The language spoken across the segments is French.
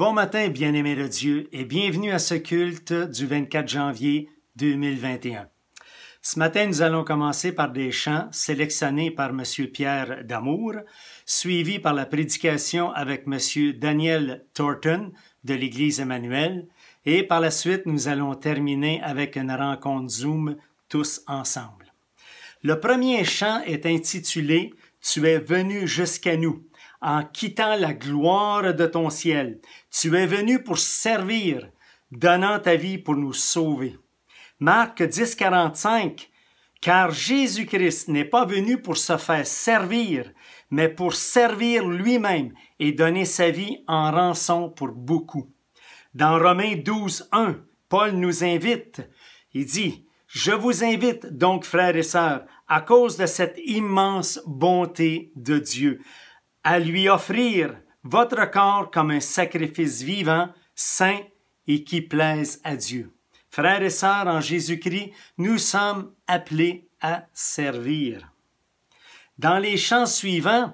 Bon matin, bien-aimés de Dieu, et bienvenue à ce culte du 24 janvier 2021. Ce matin, nous allons commencer par des chants sélectionnés par M. Pierre Damour, suivis par la prédication avec M. Daniel Thornton de l'Église Emmanuel, et par la suite, nous allons terminer avec une rencontre Zoom tous ensemble. Le premier chant est intitulé « Tu es venu jusqu'à nous ». En quittant la gloire de ton ciel, tu es venu pour servir, donnant ta vie pour nous sauver. Marc 10, 45, car Jésus-Christ n'est pas venu pour se faire servir, mais pour servir lui-même et donner sa vie en rançon pour beaucoup. Dans Romains 12, 1, Paul nous invite, il dit, « Je vous invite donc, frères et sœurs, à cause de cette immense bonté de Dieu, à lui offrir votre corps comme un sacrifice vivant, saint et qui plaise à Dieu. » Frères et sœurs en Jésus-Christ, nous sommes appelés à servir. Dans les chants suivants,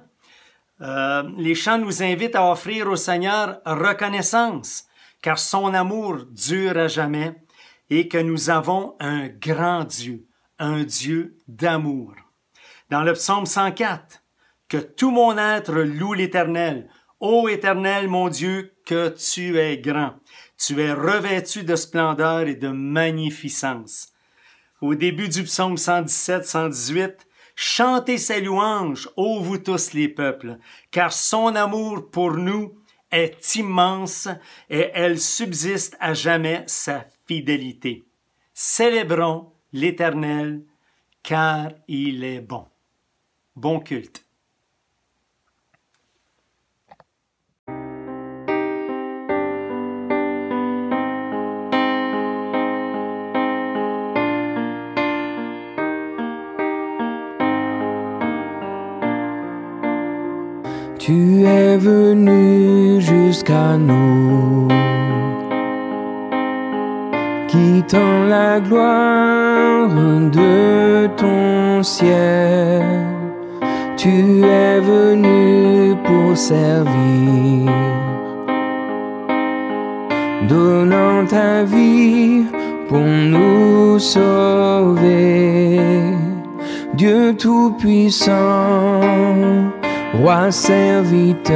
les chants nous invitent à offrir au Seigneur reconnaissance, car son amour dure à jamais et que nous avons un grand Dieu, un Dieu d'amour. Dans le psaume 104, que tout mon être loue l'Éternel. Ô Éternel, mon Dieu, que tu es grand. Tu es revêtu de splendeur et de magnificence. Au début du psaume 117, 118, chantez ses louanges, ô vous tous les peuples, car son amour pour nous est immense et elle subsiste à jamais sa fidélité. Célébrons l'Éternel, car il est bon. Bon culte. Tu es venu jusqu'à nous, quittant la gloire de ton ciel. Tu es venu pour servir, donnant ta vie pour nous sauver. Dieu Tout-Puissant, Roi serviteur,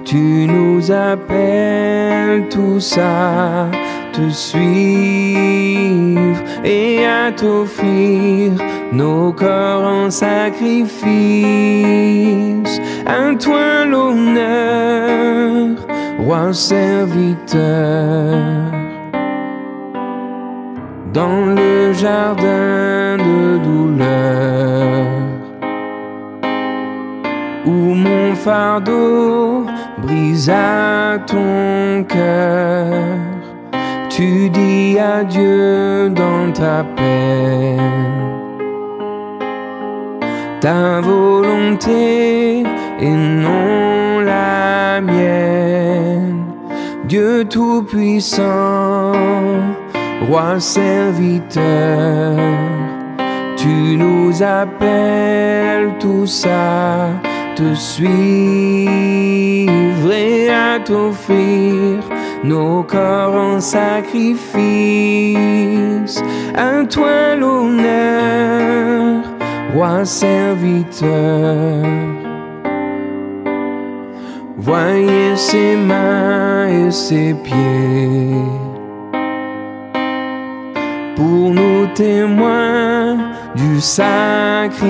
tu nous appelles tous à te suivre et à t'offrir nos corps en sacrifice. À toi l'honneur, Roi serviteur. Dans le jardin de douleur, où mon fardeau brisa ton cœur, tu dis adieu dans ta peine. Ta volonté et non la mienne. Dieu Tout-Puissant, Roi serviteur, tu nous appelles tous à te suivre et à t'offrir nos corps en sacrifice. À toi l'honneur, Roi serviteur. Voyez ses mains et ses pieds, pour nous témoins du sacrifice,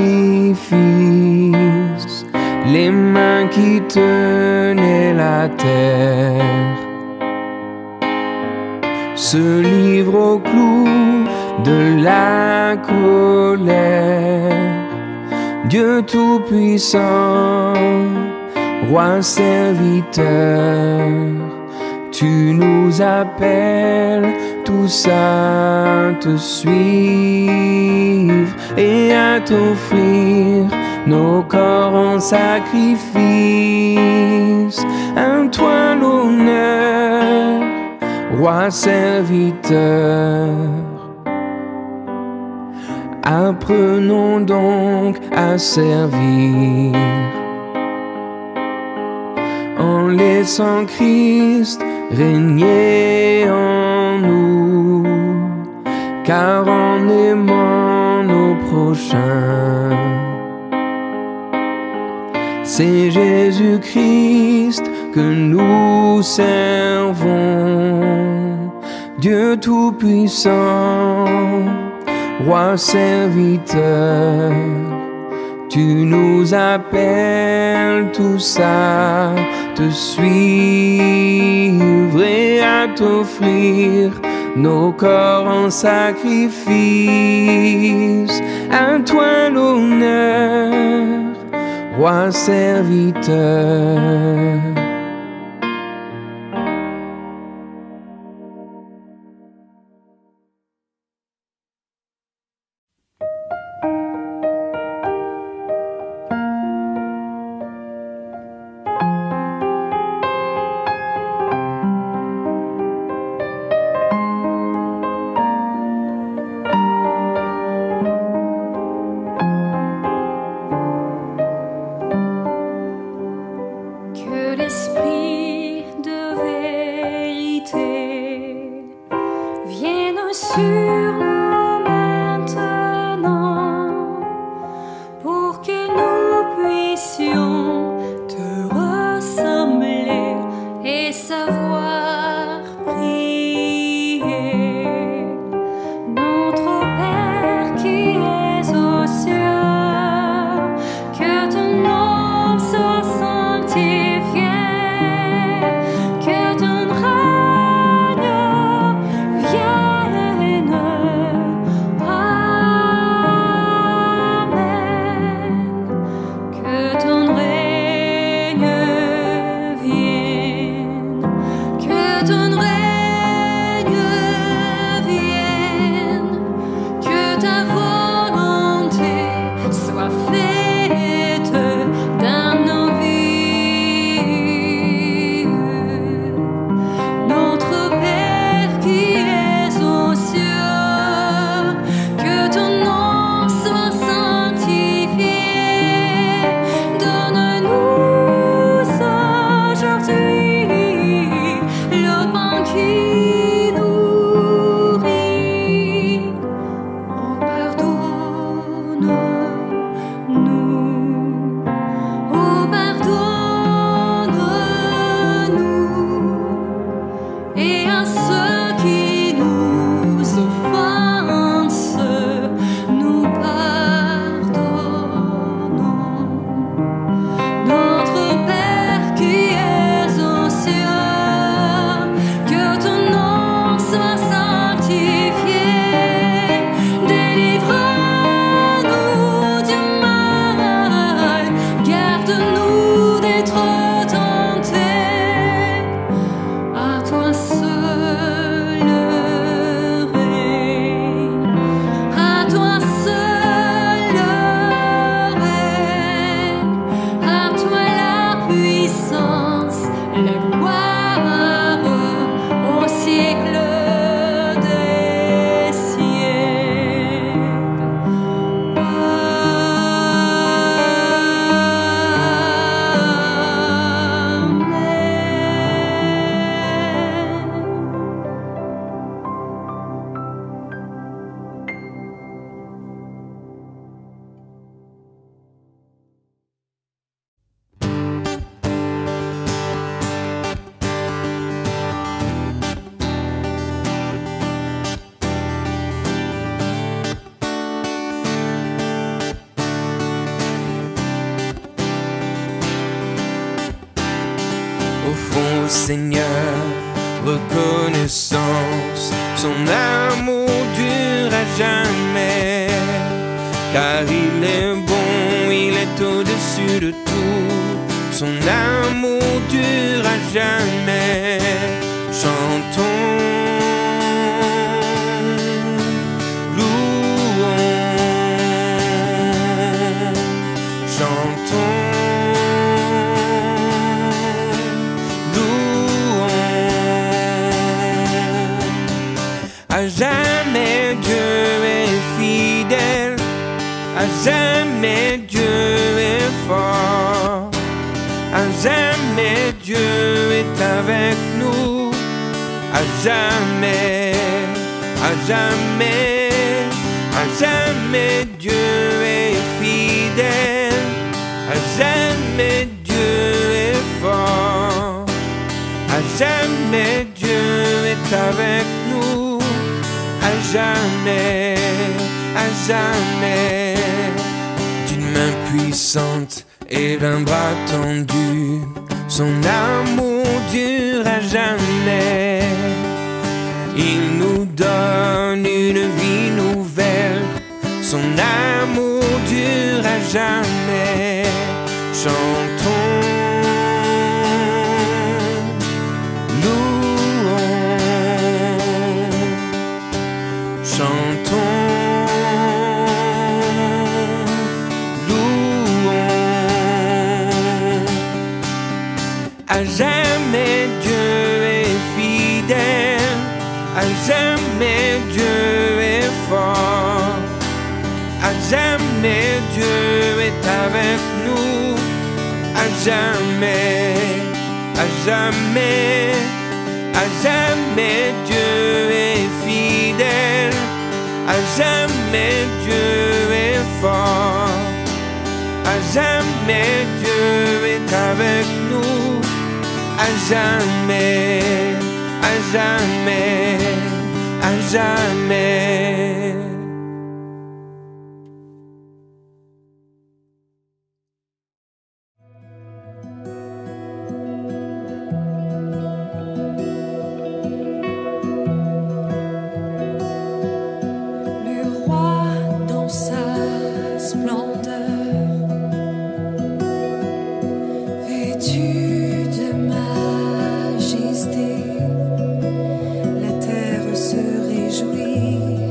les mains qui tenaient la terre se livrent au clou de la colère. Dieu Tout-Puissant, Roi serviteur, tu nous appelles tous à te suivre et à t'offrir nos corps en sacrifice. À toi l'honneur, Roi serviteur. Apprenons donc à servir en en laissant Christ régner en nous, car en aimant nos prochains, c'est Jésus-Christ que nous servons, Dieu Tout-Puissant, Roi serviteur. Tu nous appelles tous à te suivre et à t'offrir nos corps en sacrifice. À toi l'honneur, Roi serviteur. Seigneur, reconnaissance, son amour dure à jamais, car il est bon, il est au-dessus de tout, son amour dure à jamais. Chantons, louons, chantons. À jamais Dieu est fidèle, à jamais Dieu est fort, à jamais Dieu Dieu est avec nous, à jamais, à jamais, à jamais Dieu est fidèle, à jamais Dieu est fort, à jamais Dieu est avec nous, à jamais, à jamais. D'une main puissante et d'un bras tendu, son amour dure à jamais. Il nous donne une vie nouvelle, son amour dure à jamais. Chantons, louons, chantons, louons. À jamais Dieu est fidèle, à jamais Dieu est fort, à jamais Dieu est avec nous, à jamais, à jamais, à jamais Dieu est fidèle, à jamais Dieu est fort, à jamais Dieu est avec nous, à jamais, à jamais, à jamais. Le roi dans sa splendeur, vêtu de majesté, la terre se réjouit.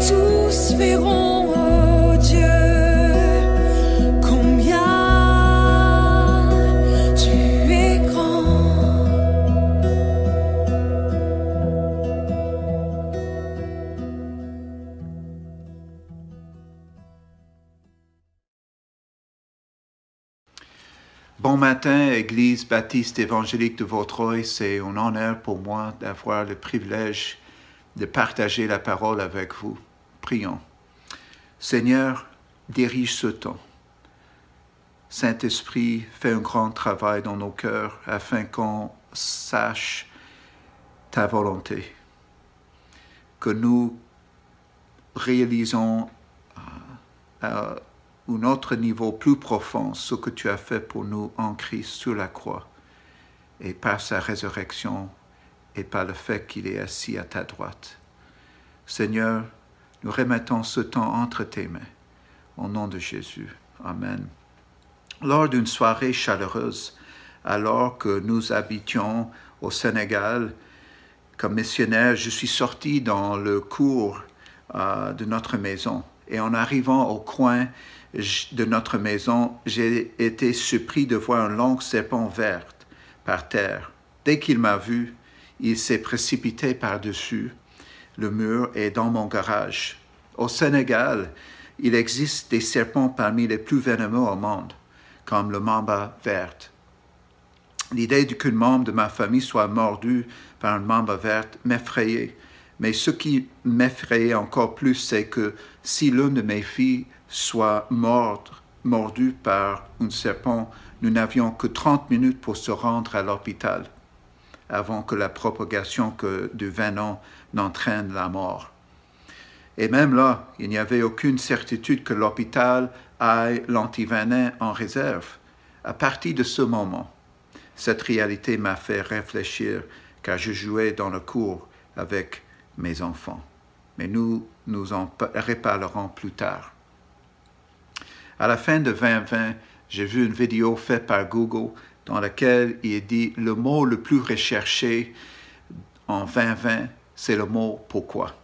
tous verront, oh Dieu, combien tu es grand. Bon matin, Église baptiste évangélique de Vaudreuil. C'est un honneur pour moi d'avoir le privilège de partager la parole avec vous. Prions. Seigneur, dirige ce temps. Saint-Esprit, fais un grand travail dans nos cœurs afin qu'on sache ta volonté. Que nous réalisons à un autre niveau plus profond ce que tu as fait pour nous en Christ sur la croix et par sa résurrection et par le fait qu'il est assis à ta droite. Seigneur, nous remettons ce temps entre tes mains. Au nom de Jésus. Amen. Lors d'une soirée chaleureuse, alors que nous habitions au Sénégal, comme missionnaire, je suis sorti dans le cours de notre maison. Et en arrivant au coin de notre maison, j'ai été surpris de voir un long serpent vert par terre. Dès qu'il m'a vu, il s'est précipité par-dessus le mur et dans mon garage. Au Sénégal, il existe des serpents parmi les plus venimeux au monde, comme le mamba vert. L'idée qu'un membre de ma famille soit mordu par un mamba vert m'effrayait. Mais ce qui m'effrayait encore plus, c'est que si l'une de mes filles soit mordue par un serpent, nous n'avions que 30 minutes pour se rendre à l'hôpital avant que la propagation du venin n'entraîne la mort. Et même là, il n'y avait aucune certitude que l'hôpital ait l'antivenin en réserve. À partir de ce moment, cette réalité m'a fait réfléchir, car je jouais dans le cours avec mes enfants. Mais nous en reparlerons plus tard. À la fin de 2020, j'ai vu une vidéo faite par Google dans laquelle il dit le mot le plus recherché en 2020, c'est le mot « pourquoi ».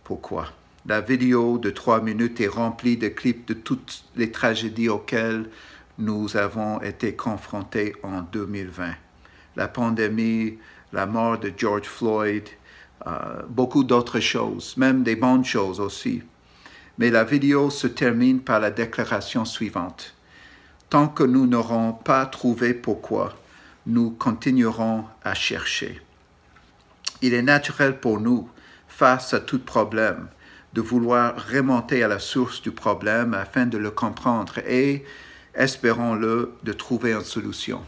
Pourquoi? La vidéo de 3 minutes est remplie de clips de toutes les tragédies auxquelles nous avons été confrontés en 2020. La pandémie, la mort de George Floyd, beaucoup d'autres choses, même des bonnes choses aussi. Mais la vidéo se termine par la déclaration suivante. Tant que nous n'aurons pas trouvé pourquoi, nous continuerons à chercher. Il est naturel pour nous, face à tout problème, de vouloir remonter à la source du problème afin de le comprendre et, espérons-le, de trouver une solution.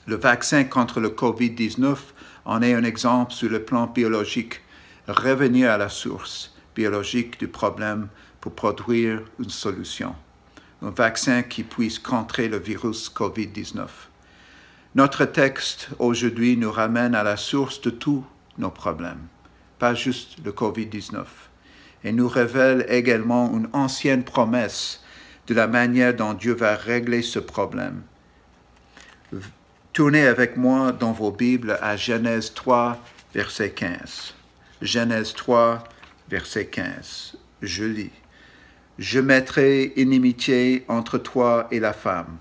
Le vaccin contre le COVID-19 en est un exemple sur le plan biologique. Revenir à la source biologique du problème pour produire une solution. Un vaccin qui puisse contrer le virus COVID-19. Notre texte aujourd'hui nous ramène à la source de tous nos problèmes, pas juste le COVID-19, et nous révèle également une ancienne promesse de la manière dont Dieu va régler ce problème. Tournez avec moi dans vos Bibles à Genèse 3, verset 15. Genèse 3, verset 15. Je lis. « Je mettrai inimitié entre toi et la femme,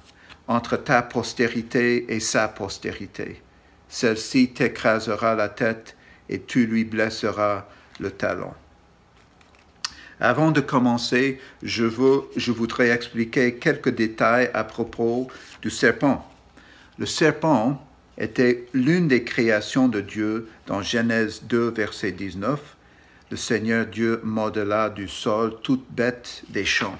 entre ta postérité et sa postérité. Celle-ci t'écrasera la tête et tu lui blesseras le talon. » Avant de commencer, je voudrais expliquer quelques détails à propos du serpent. Le serpent était l'une des créations de Dieu dans Genèse 2, verset 19. Le Seigneur Dieu modela du sol toute bête des champs.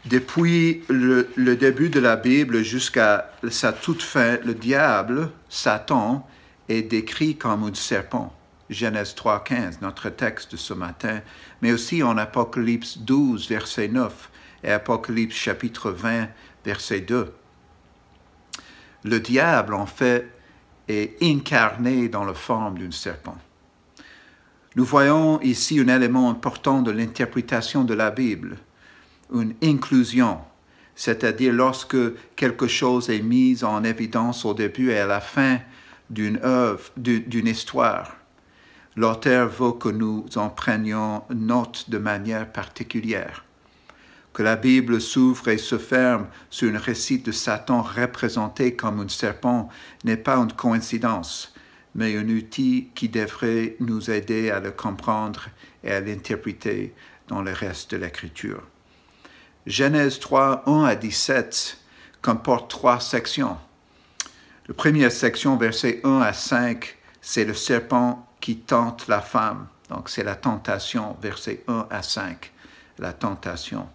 Depuis le début de la Bible jusqu'à sa toute fin, le diable, Satan, est décrit comme un serpent. Genèse 3, 15, notre texte de ce matin, mais aussi en Apocalypse 12, verset 9, et Apocalypse chapitre 20, verset 2. Le diable, en fait, est incarné dans la forme d'un serpent. Nous voyons ici un élément important de l'interprétation de la Bible, une inclusion, c'est-à-dire lorsque quelque chose est mis en évidence au début et à la fin d'une œuvre, d'une histoire. l'auteur veut que nous en prenions note de manière particulière. Que la Bible s'ouvre et se ferme sur un récit de Satan représenté comme un serpent n'est pas une coïncidence, mais un outil qui devrait nous aider à le comprendre et à l'interpréter dans le reste de l'Écriture. Genèse 3, 1 à 17 comporte 3 sections. La première section, versets 1 à 5, c'est le serpent qui tente la femme. Donc c'est la tentation, versets 1 à 5, la tentation.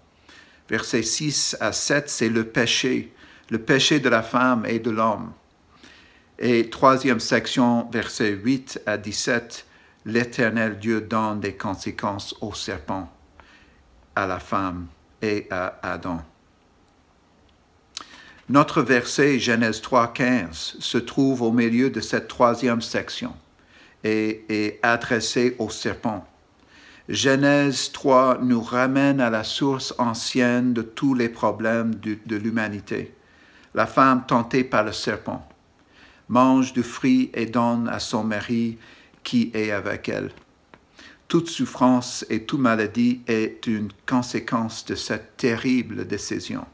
Versets 6 à 7, c'est le péché de la femme et de l'homme. Et troisième section, versets 8 à 17, l'Éternel Dieu donne des conséquences au serpent, à la femme et à Adam. Notre verset, Genèse 3, 15, se trouve au milieu de cette troisième section et est adressé au serpent. Genèse 3 nous ramène à la source ancienne de tous les problèmes de l'humanité. La femme tentée par le serpent mange du fruit et donne à son mari qui est avec elle. Toute souffrance et toute maladie est une conséquence de cette terrible décision.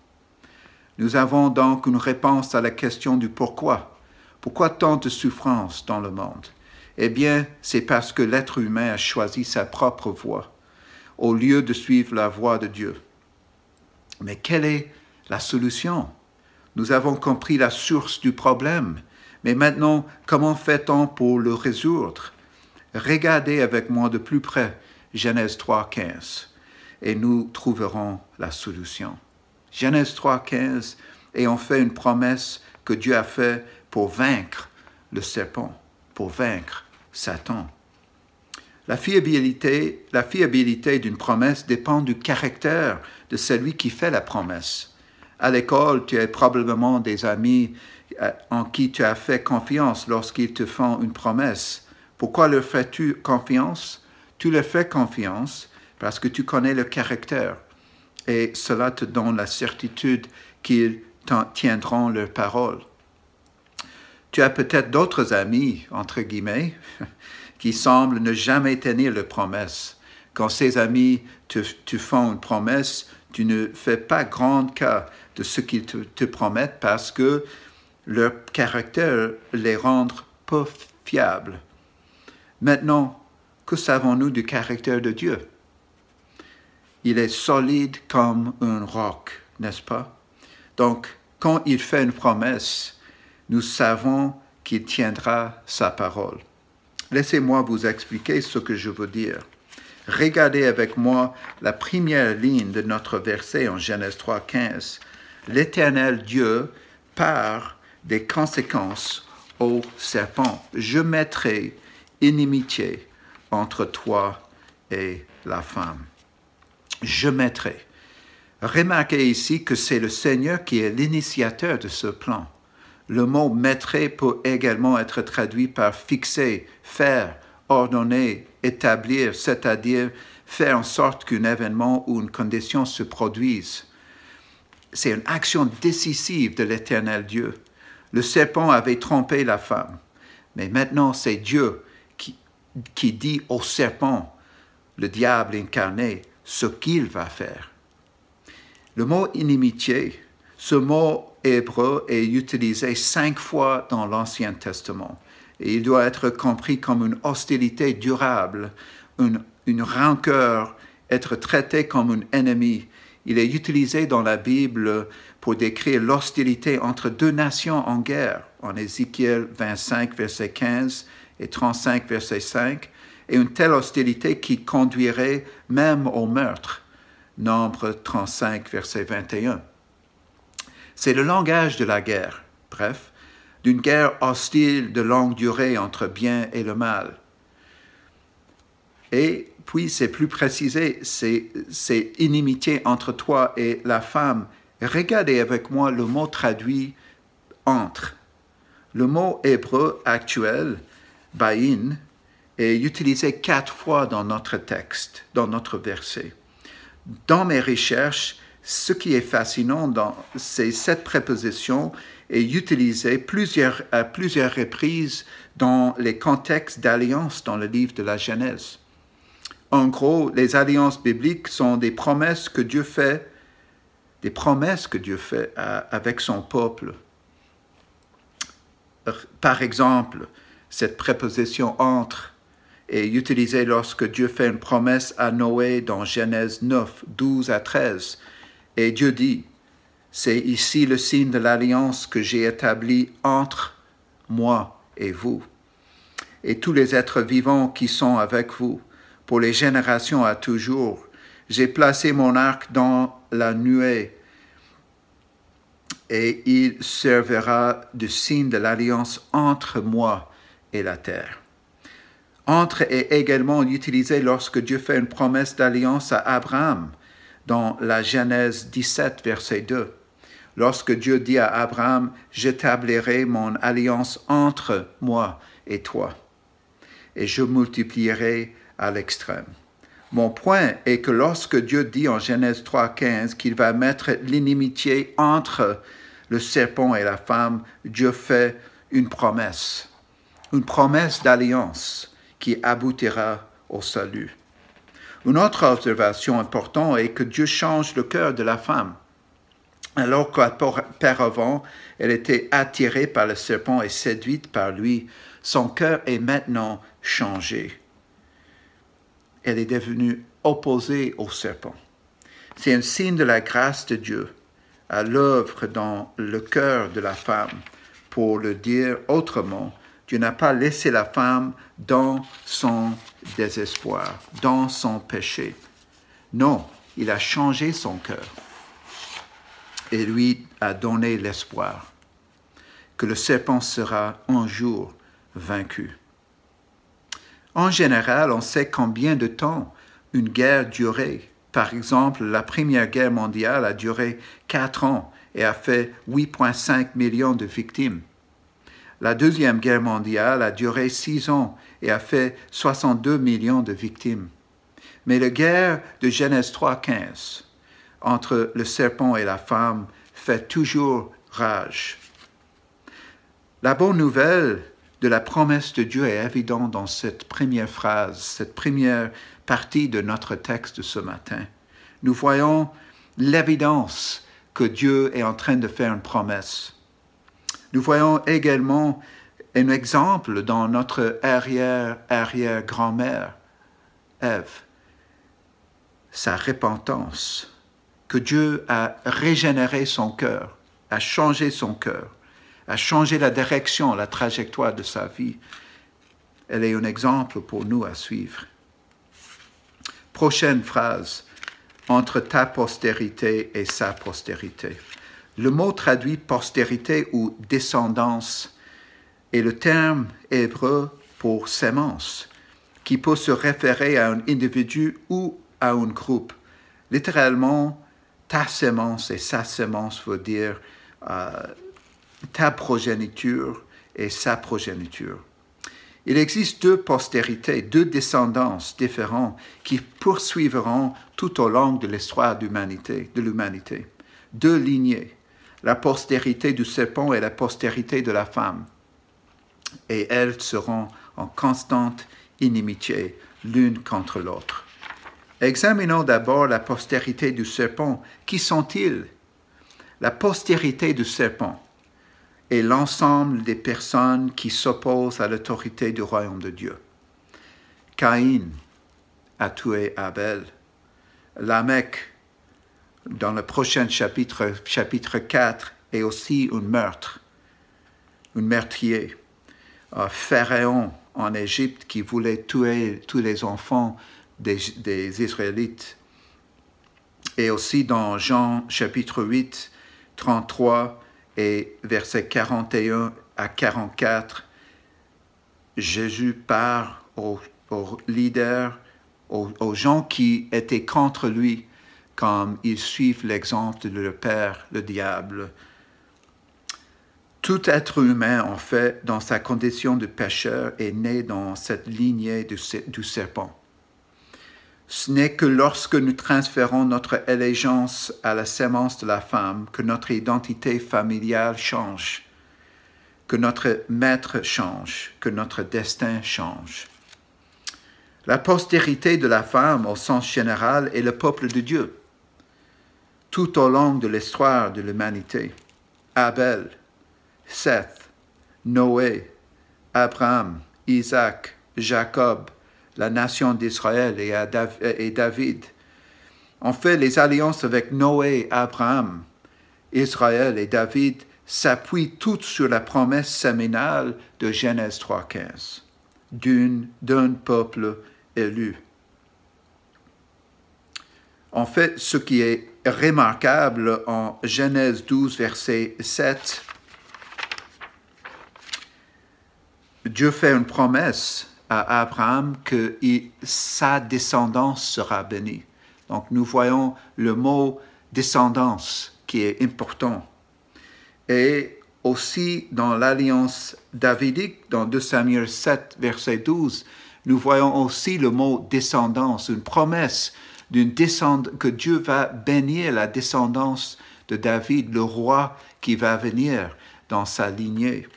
Nous avons donc une réponse à la question du pourquoi. Pourquoi tant de souffrance dans le monde? Eh bien, c'est parce que l'être humain a choisi sa propre voie, au lieu de suivre la voie de Dieu. Mais quelle est la solution? Nous avons compris la source du problème, mais maintenant, comment fait-on pour le résoudre? Regardez avec moi de plus près Genèse 3, 15, et nous trouverons la solution. Genèse 3, 15, et on fait une promesse que Dieu a faite pour vaincre le serpent, pour vaincre Satan. La fiabilité d'une promesse dépend du caractère de celui qui fait la promesse. À l'école, tu as probablement des amis en qui tu as fait confiance lorsqu'ils te font une promesse. Pourquoi leur fais-tu confiance? Tu leur fais confiance parce que tu connais leur caractère et cela te donne la certitude qu'ils tiendront leur parole. Tu as peut-être d'autres amis, entre guillemets, qui semblent ne jamais tenir leurs promesses. Quand ces amis te font une promesse, tu ne fais pas grand cas de ce qu'ils te promettent parce que leur caractère les rend peu fiables. Maintenant, que savons-nous du caractère de Dieu? Il est solide comme un roc, n'est-ce pas? Donc, quand il fait une promesse, nous savons qu'il tiendra sa parole. Laissez-moi vous expliquer ce que je veux dire. Regardez avec moi la première ligne de notre verset en Genèse 3, 15. L'Éternel Dieu part des conséquences au serpent. Je mettrai inimitié entre toi et la femme. Je mettrai. Remarquez ici que c'est le Seigneur qui est l'initiateur de ce plan. Le mot « mettrai » peut également être traduit par « fixer »,« faire »,« ordonner »,« établir », c'est-à-dire faire en sorte qu'un événement ou une condition se produise. C'est une action décisive de l'Éternel Dieu. Le serpent avait trompé la femme, mais maintenant c'est Dieu qui dit au serpent, le diable incarné, ce qu'il va faire. Le mot « inimitié », ce mot hébreu est utilisé 5 fois dans l'Ancien Testament et il doit être compris comme une hostilité durable, une rancœur, être traité comme un ennemi. Il est utilisé dans la Bible pour décrire l'hostilité entre deux nations en guerre, en Ézéchiel 25, verset 15 et 35, verset 5, et une telle hostilité qui conduirait même au meurtre, Nombre 35, verset 21. C'est le langage de la guerre, bref, d'une guerre hostile de longue durée entre bien et le mal. Et puis, c'est plus précisé, c'est inimitié entre toi et la femme. Regardez avec moi le mot traduit « entre ». Le mot hébreu actuel, « baïn », est utilisé 4 fois dans notre texte, dans notre verset. Dans mes recherches, ce qui est fascinant, c'est cette préposition est utilisé à plusieurs reprises dans les contextes d'alliance dans le livre de la Genèse. En gros, les alliances bibliques sont des promesses que Dieu fait avec son peuple. Par exemple, cette préposition « entre » est utilisée lorsque Dieu fait une promesse à Noé dans Genèse 9, 12 à 13. Et Dieu dit, « C'est ici le signe de l'alliance que j'ai établi entre moi et vous, et tous les êtres vivants qui sont avec vous, pour les générations à toujours. J'ai placé mon arc dans la nuée, et il servira de signe de l'alliance entre moi et la terre. » Entre est également utilisé lorsque Dieu fait une promesse d'alliance à Abraham dans la Genèse 17, verset 2. Lorsque Dieu dit à Abraham, « J'établirai mon alliance entre moi et toi, et je multiplierai à l'extrême. » Mon point est que lorsque Dieu dit en Genèse 3, 15 qu'il va mettre l'inimitié entre le serpent et la femme, Dieu fait une promesse d'alliance qui aboutira au salut. Une autre observation importante est que Dieu change le cœur de la femme. Alors qu'auparavant, elle était attirée par le serpent et séduite par lui, son cœur est maintenant changé. Elle est devenue opposée au serpent. C'est un signe de la grâce de Dieu à l'œuvre dans le cœur de la femme. Pour le dire autrement, Dieu n'a pas laissé la femme dans son désespoir, dans son péché. Non, il a changé son cœur et lui a donné l'espoir que le serpent sera un jour vaincu. En général, on sait combien de temps une guerre durait. Par exemple, la Première Guerre mondiale a duré 4 ans et a fait 8,5 millions de victimes. La Deuxième Guerre mondiale a duré 6 ans et a fait 62 millions de victimes. Mais la guerre de Genèse 3,15 entre le serpent et la femme fait toujours rage. La bonne nouvelle de la promesse de Dieu est évidente dans cette première phrase, cette première partie de notre texte ce matin. Nous voyons l'évidence que Dieu est en train de faire une promesse. Nous voyons également un exemple dans notre arrière-grand-mère, Ève, sa repentance, que Dieu a régénéré son cœur, a changé son cœur, a changé la direction, la trajectoire de sa vie. Elle est un exemple pour nous à suivre. Prochaine phrase, entre ta postérité et sa postérité. Le mot traduit postérité ou descendance est le terme hébreu pour sémence, qui peut se référer à un individu ou à un groupe. Littéralement, ta sémence et sa sémence veut dire ta progéniture et sa progéniture. Il existe 2 postérités, 2 descendances différentes qui poursuivront tout au long de l'histoire de l'humanité. 2 lignées, la postérité du serpent et la postérité de la femme. Et elles seront en constante inimitié l'une contre l'autre. Examinons d'abord la postérité du serpent. Qui sont-ils? La postérité du serpent est l'ensemble des personnes qui s'opposent à l'autorité du royaume de Dieu. Caïn a tué Abel. Lamech, dans le prochain chapitre 4, est aussi un meurtrier. Pharaon en Égypte qui voulait tuer tous les enfants des Israélites. Et aussi dans Jean chapitre 8, 33 et versets 41 à 44, Jésus parle aux leaders, aux gens qui étaient contre lui, comme ils suivent l'exemple de leur père, le diable. Tout être humain, en fait, dans sa condition de pécheur, est né dans cette lignée du serpent. Ce n'est que lorsque nous transférons notre allégeance à la sémence de la femme que notre identité familiale change, que notre maître change, que notre destin change. La postérité de la femme, au sens général, est le peuple de Dieu. Tout au long de l'histoire de l'humanité, Abel, Seth, Noé, Abraham, Isaac, Jacob, la nation d'Israël et David ont fait les alliances avec Noé, Abraham, Israël et David s'appuient toutes sur la promesse séminale de Genèse 3,15, d'un peuple élu. En fait, ce qui est remarquable en Genèse 12, verset 7, Dieu fait une promesse à Abraham que sa descendance sera bénie. Donc nous voyons le mot descendance qui est important. Et aussi dans l'alliance davidique, dans 2 Samuel 7, verset 12, nous voyons aussi le mot descendance, une promesse que Dieu va bénir la descendance de David, le roi qui va venir dans sa lignée.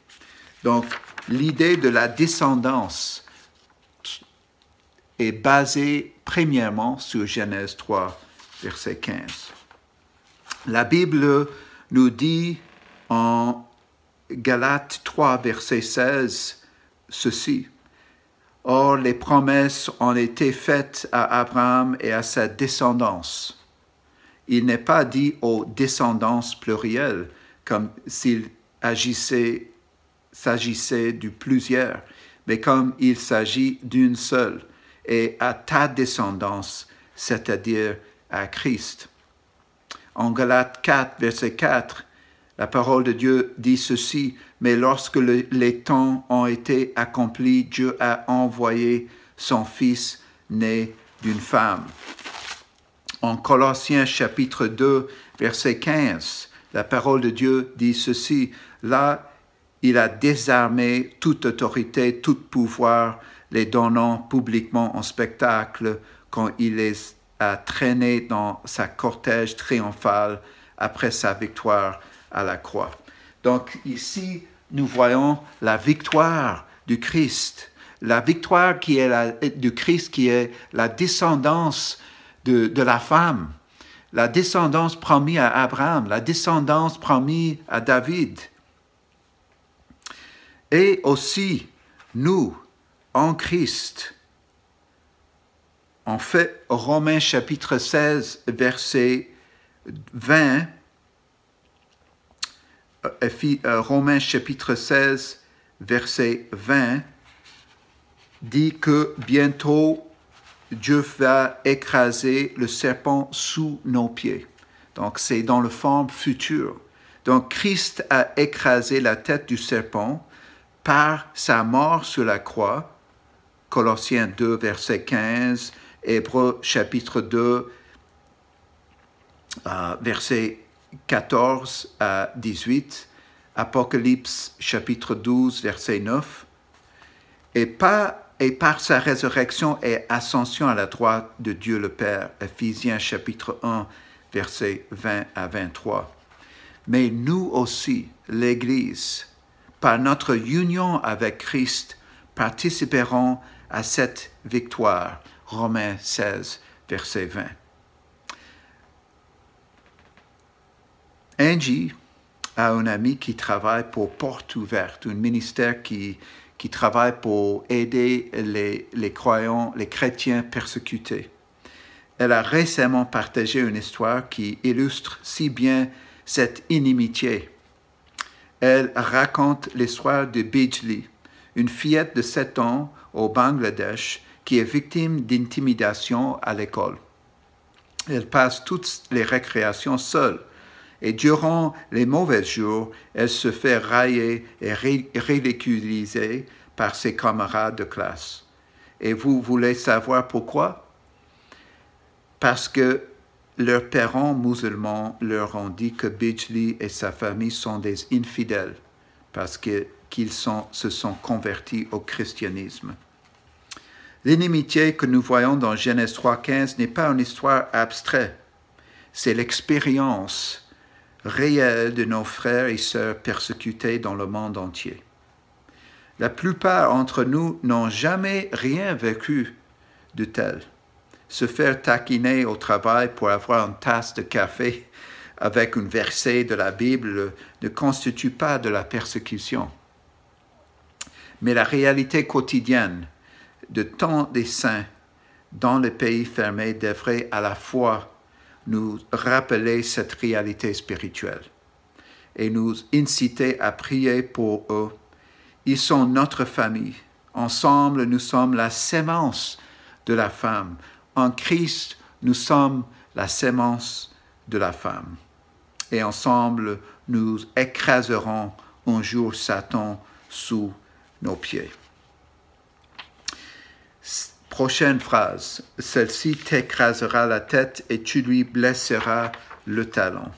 Donc l'idée de la descendance est basée premièrement sur Genèse 3, verset 15. La Bible nous dit en Galates 3, verset 16, ceci. Or, les promesses ont été faites à Abraham et à sa descendance. Il n'est pas dit aux descendances plurielles, comme s'il s'agissait de plusieurs, mais comme il s'agit d'une seule, et à ta descendance, c'est-à-dire à Christ. En Galates 4, verset 4, la parole de Dieu dit ceci, « Mais lorsque les temps ont été accomplis, Dieu a envoyé son Fils né d'une femme. » En Colossiens chapitre 2, verset 15, la parole de Dieu dit ceci, « Là, il a désarmé toute autorité, tout pouvoir, les donnant publiquement en spectacle quand il les a traînés dans sa cortège triomphal après sa victoire à la croix. » Donc ici, nous voyons la victoire du Christ, la victoire du Christ qui est la descendance de la femme, la descendance promise à Abraham, la descendance promise à David. Et aussi, nous, en Christ, en fait, Romains chapitre 16, verset 20, Romains chapitre 16, verset 20, dit que bientôt Dieu va écraser le serpent sous nos pieds. Donc c'est dans la forme future. Donc Christ a écrasé la tête du serpent par sa mort sur la croix, Colossiens 2, verset 15, Hébreux chapitre 2, verset 14 à 18, Apocalypse chapitre 12, verset 9, et par sa résurrection et ascension à la droite de Dieu le Père, Ephésiens chapitre 1, verset 20 à 23. Mais nous aussi, l'Église, par notre union avec Christ, participerons à cette victoire. Romains 16, verset 20. Angie a un ami qui travaille pour Porte Ouverte, un ministère qui travaille pour aider les croyants, les chrétiens persécutés. Elle a récemment partagé une histoire qui illustre si bien cette inimitié. Elle raconte l'histoire de Bijli, une fillette de 7 ans au Bangladesh qui est victime d'intimidation à l'école. Elle passe toutes les récréations seule et durant les mauvais jours, elle se fait railler et ridiculiser par ses camarades de classe. Et vous voulez savoir pourquoi? Parce que leurs parents musulmans leur ont dit que Bijli et sa famille sont des infidèles parce qu'ils se sont convertis au christianisme. L'inimitié que nous voyons dans Genèse 3,15 n'est pas une histoire abstraite. C'est l'expérience réelle de nos frères et sœurs persécutés dans le monde entier. La plupart d'entre nous n'ont jamais rien vécu de tel. Se faire taquiner au travail pour avoir une tasse de café avec un verset de la Bible ne constitue pas de la persécution. Mais la réalité quotidienne de tant des saints dans les pays fermés devrait à la fois nous rappeler cette réalité spirituelle et nous inciter à prier pour eux. Ils sont notre famille. Ensemble, nous sommes la sémence de la femme. En Christ, nous sommes la sémence de la femme. Et ensemble, nous écraserons un jour Satan sous nos pieds. Prochaine phrase. Celle-ci t'écrasera la tête et tu lui blesseras le talon.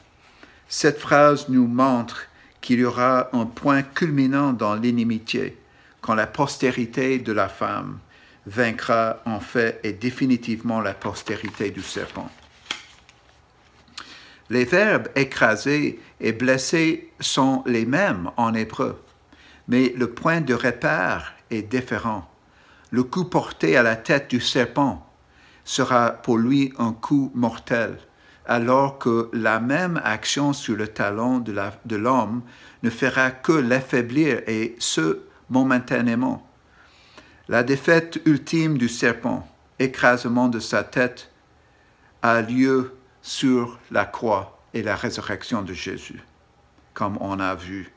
Cette phrase nous montre qu'il y aura un point culminant dans l'inimitié, quand la postérité de la femme vaincra en fait et définitivement la postérité du serpent. Les verbes écraser et blesser sont les mêmes en hébreu, mais le point de repère est différent. Le coup porté à la tête du serpent sera pour lui un coup mortel, alors que la même action sur le talon de l'homme ne fera que l'affaiblir, et ce, momentanément. La défaite ultime du serpent, écrasement de sa tête, a lieu sur la croix et la résurrection de Jésus, comme on a vu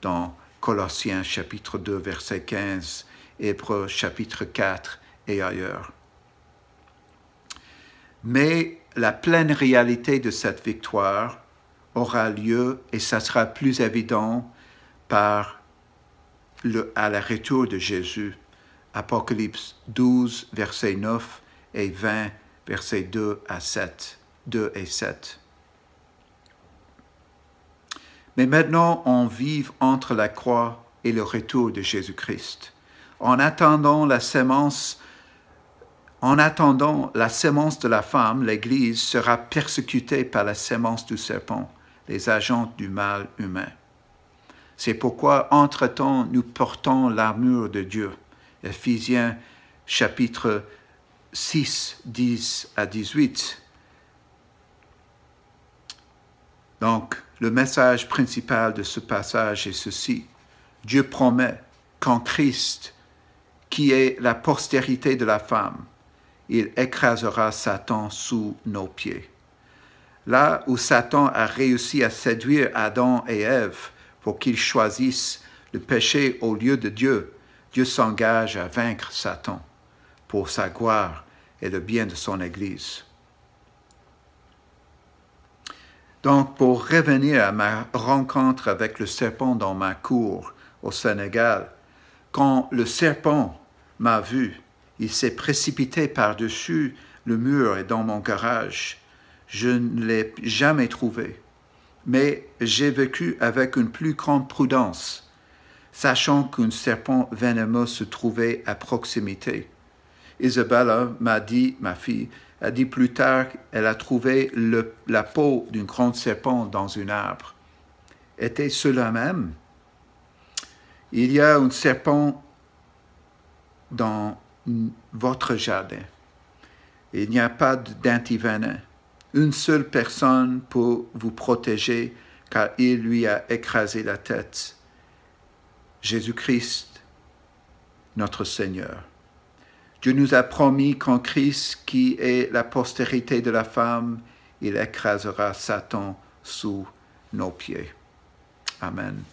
dans Colossiens chapitre 2, verset 15, Hébreux chapitre 4 et ailleurs. Mais la pleine réalité de cette victoire aura lieu, et ça sera plus évident à la retour de Jésus. Apocalypse 12, versets 9 et 20, versets 2 et 7. Mais maintenant, on vit entre la croix et le retour de Jésus-Christ. En attendant la sémence de la femme, l'Église sera persécutée par la sémence du serpent, les agents du mal humain. C'est pourquoi, entre-temps, nous portons l'armure de Dieu. Éphésiens chapitre 6, 10 à 18. Donc, le message principal de ce passage est ceci. Dieu promet qu'en Christ, qui est la postérité de la femme, il écrasera Satan sous nos pieds. Là où Satan a réussi à séduire Adam et Ève pour qu'ils choisissent le péché au lieu de Dieu, Dieu s'engage à vaincre Satan pour sa gloire et le bien de son Église. Donc, pour revenir à ma rencontre avec le serpent dans ma cour au Sénégal, quand le serpent m'a vu, il s'est précipité par-dessus le mur et dans mon garage. Je ne l'ai jamais trouvé, mais j'ai vécu avec une plus grande prudence, sachant qu'un serpent venimeux se trouvait à proximité. Isabella m'a dit, ma fille, a dit plus tard qu'elle a trouvé la peau d'un grand serpent dans un arbre. Était-ce la même? Il y a un serpent dans votre jardin. Il n'y a pas d'antivenin. Une seule personne pour vous protéger, car il lui a écrasé la tête. Jésus-Christ, notre Seigneur. Dieu nous a promis qu'en Christ, qui est la postérité de la femme, il écrasera Satan sous nos pieds. Amen.